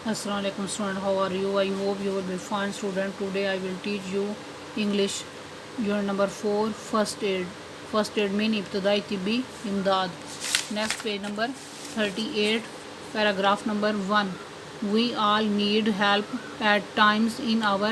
Assalamu alaikum student, how are you? I hope you will be fine student. Today I will teach you English unit number 4 first aid. First aid mean ibtidai tibbi imdad. Next page number 38 paragraph number 1. We all need help at times in our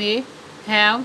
may have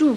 2.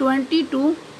20 to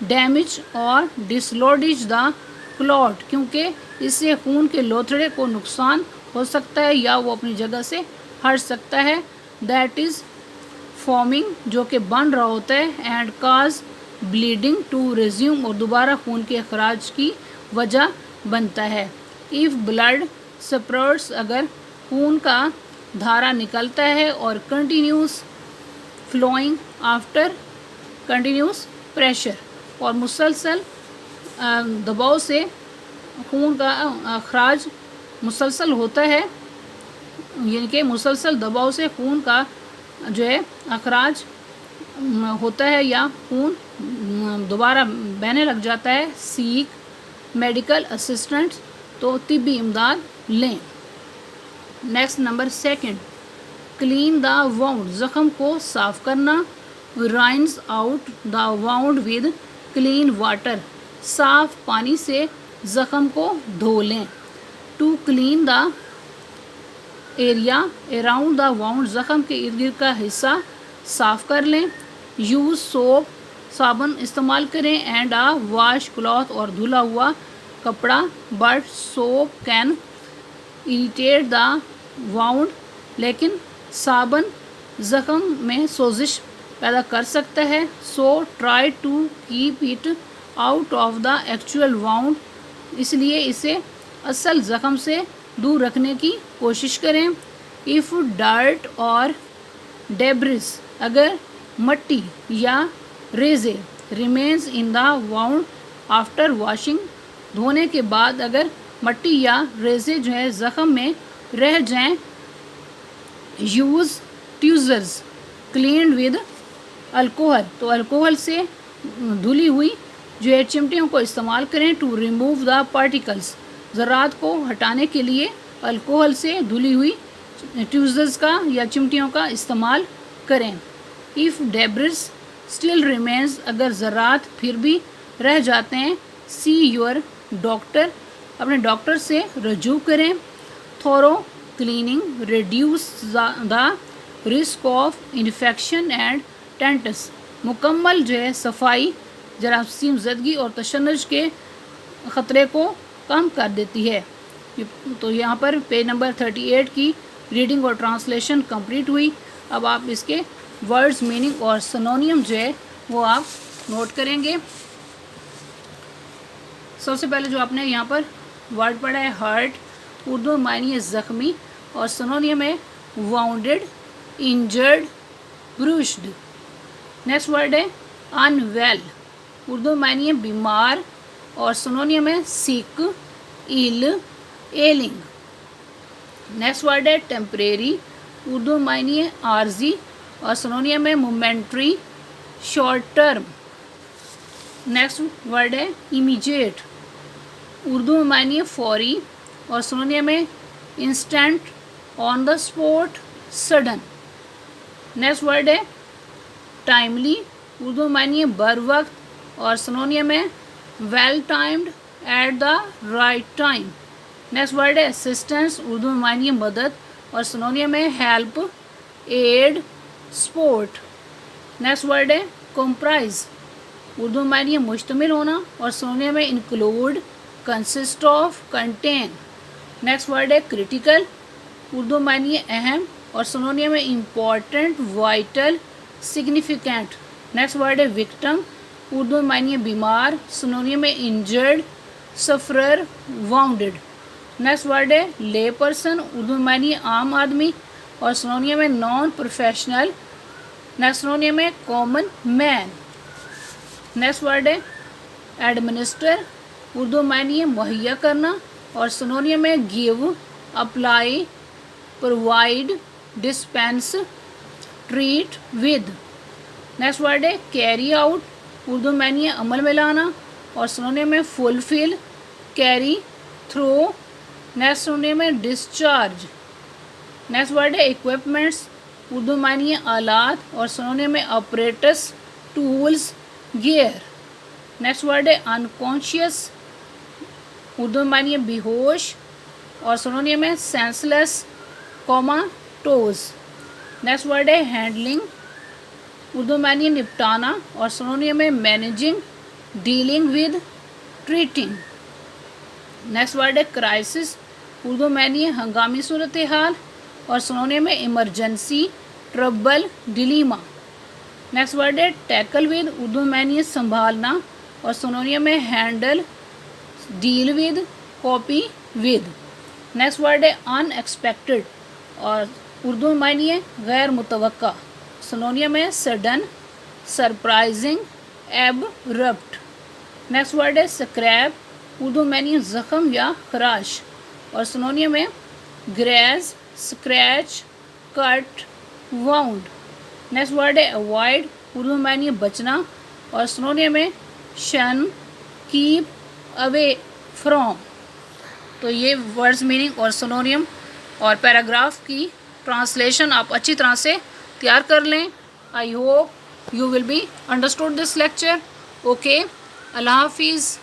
damage اور ڈسلوڈج دا culvert, کیونکہ اس سے خون کے لوتھڑے کو نقصان ہو سکتا ہے یا وہ اپنی جگہ سے ہٹ سکتا ہے. دیٹ از فارمنگ، جو کہ بن رہا ہوتا ہے. And cause bleeding to resume, اور دوبارہ خون کے اخراج کی وجہ بنتا ہے. ایف بلڈ سپرٹس، اگر خون کا دھارا نکلتا ہے. اور continuous flowing after continuous pressure, اور مسلسل دباؤ سے خون کا اخراج مسلسل ہوتا ہے، یعنی کہ مسلسل دباؤ سے خون کا جو ہے اخراج ہوتا ہے یا خون دوبارہ بہنے لگ جاتا ہے. سیک میڈیکل اسسٹنٹ، تو طبی امداد لیں. Next number 2، clean the wound, زخم کو صاف کرنا. Rinse out the wound with clean water, صاف پانی سے زخم کو دھو لیں. To clean the area around the wound, زخم کے ارد گرد کا حصہ صاف کر لیں. یوز سوپ، صابن استعمال کریں. اینڈ واش کلاتھ، اور دھلا ہوا کپڑا. But soap can irritate the wound, لیکن صابن زخم میں سوزش پیدا کر سکتا ہے. So try to keep it out of the actual wound, اس لیے اسے اصل زخم سے دور رکھنے کی کوشش کریں. ایف ڈرٹ اور ڈیبرس، اگر مٹی یا ریزے remains in the wound after washing, دھونے کے بعد اگر مٹی یا ریزے جو ہے زخم میں رہ جائیں. یوز ٹیوزرز کلینڈ ود الکوہل، تو الکوہل سے دھلی ہوئی جو ہے چمٹیوں کو استعمال کریں. ٹو ریموو دا پارٹیکلس، ذرات کو ہٹانے کے لیے الکوہل سے دھلی ہوئی ٹیوزرز کا یا چمٹیوں کا استعمال کریں. ایف ڈیبرس اسٹل ریمینز، اگر ذرات پھر بھی رہ جاتے ہیں. سی یور ڈاکٹر، اپنے ڈاکٹر سے رجوع کریں. Thorough cleaning reduce the risk of infection and tenets, مکمل جو ہے صفائی جراثیم زدگی اور تشنج کے خطرے کو کم کر دیتی ہے. تو یہاں پر پیج نمبر 38 کی ریڈنگ اور ٹرانسلیشن کمپلیٹ ہوئی. اب آپ اس کے ورڈز، میننگ اور سنونیم جو ہے وہ آپ نوٹ کریں گے. سب سے پہلے جو آپ نے یہاں پر ورڈ پڑھا ہے ہرٹ، اردو معنی ہے زخمی، اور سنونیم ہے واؤنڈڈ، انجرڈ، بروشڈ. نیکسٹ ورڈ ہے ان ویل، اردو معنی ہے بیمار، اور سنونیم ہے sick, ail, ailing. Next word ہے ٹیمپریری، اردو معنی ہے عارضی، اور سنونیم ہے momentary, short term. Next word ہے امیجیٹ، اردو معنی ہے فوری، اور سنونیم ہے instant, on the spot, sudden. Next word ہے ٹائملی، اردو معنی ہے بر وقت، اور سنونیم ہے well timed, at the right time. Next word ہے اسسٹنس، اردو معنی ہے مدد، اور سنونیم ہے help, aid, support. Next word ہے کمپرائز، اردو معنی ہے مشتمل ہونا، اور سنونیم ہے include, consist of, contain. Next word ہے کریٹیکل، اردو معنی ہے اہم، اور سنونیم ہے important, vital, significant. Next word ہے وکٹم، اردو معنی ہے بیمار، سنونیم ہے انجرڈ، سفرر، واؤنڈڈ. نیکسٹ ورڈ ہے لے پرسن، اردو معنی ہے عام آدمی، اور سنونیم ہے نان پروفیشنل. نیکسٹ سنونیم ہے کامن مین. نیکسٹ ورڈ ہے ایڈمنسٹر، اردو معنی ہے مہیا کرنا، اور سنونیم ہے give, apply, provide, dispense, treat with. Next word ہے کیری آؤٹ، اردو معنی ہے عمل میں لانا، اور سنونیم ہے fulfil, carry through. Next synonym ہے ڈسچارج. نیکسٹ ورڈ ہے اکوپمنٹس، اردو معنی ہے آلات، اور سنونیم ہے apparatus, tools, gear. Next word ہے انکانشیس، اردو معنی ہے بے ہوش، اور سنونیم ہے senseless, comatose. Next word ہے ہینڈلنگ، اردو معنی ہے نپٹانا، اور سنونیم ہے managing, dealing with, treating. Next word ہے کرائسس، اردو معنی ہے ہنگامی صورتحال اور سنونیم میں emergency, trouble, dilemma. Next word ہے ٹیکل ود، اردو معنی ہے سنبھالنا اور سنونیم میں handle, deal with, cope with. Next word ہے ان ایکسپیکٹڈ اور اردو معنی ہے غیر متوقع، سنونیم میں سڈن، سرپرائزنگ، ایبرپٹ. نیکسٹ ورڈ ہے سکریپ، اردو معنی ہے زخم یا خراش اور سنونیم میں گریز، اسکریچ، کٹ، واؤنڈ. نیکسٹ ورڈ ہے اوائڈ، اردو معنی ہے بچنا اور سنونیم میں شن، کیپ اوے فرام. تو یہ ورڈز میننگ اور سنونیم اور پیراگراف کی ٹرانسلیشن آپ اچھی طرح سے تیار کر لیں. I hope you will be understood this lecture. Okay, اللہ حافظ.